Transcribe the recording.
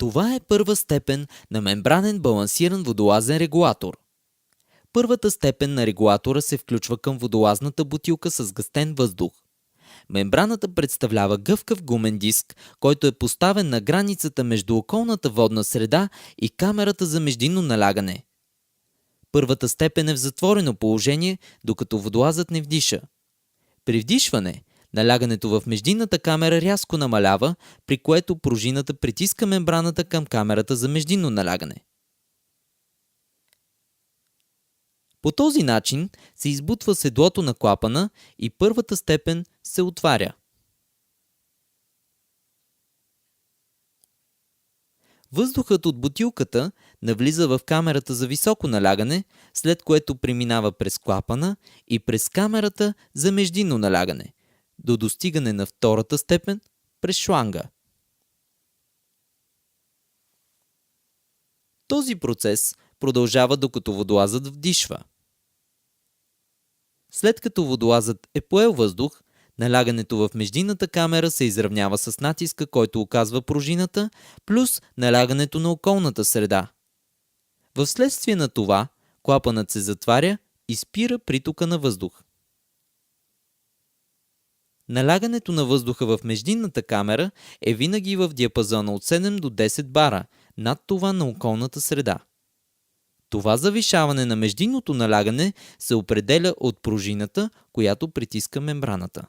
Това е първа степен на мембранен балансиран водолазен регулатор. Първата степен на регулатора се включва към водолазната бутилка с гъстен въздух. Мембраната представлява гъвкав гумен диск, който е поставен на границата между околната водна среда и камерата за междинно налягане. Първата степен е в затворено положение, докато водолазът не вдиша. При вдишване, налягането в междинната камера рязко намалява, при което пружината притиска мембраната към камерата за междинно налягане. По този начин се избутва седлото на клапана и първата степен се отваря. Въздухът от бутилката навлиза в камерата за високо налягане, след което преминава през клапана и през камерата за междинно налягане, до достигане на втората степен през шланга. Този процес продължава докато водолазът вдишва. След като водолазът е поел въздух, налягането в междинната камера се изравнява с натиска, който оказва пружината, плюс налягането на околната среда. Вследствие на това, клапанът се затваря и спира притока на въздух. Налягането на въздуха в междинната камера е винаги в диапазона от 7 до 10 бара, над това на околната среда. Това завишаване на междинното налягане се определя от пружината, която притиска мембраната.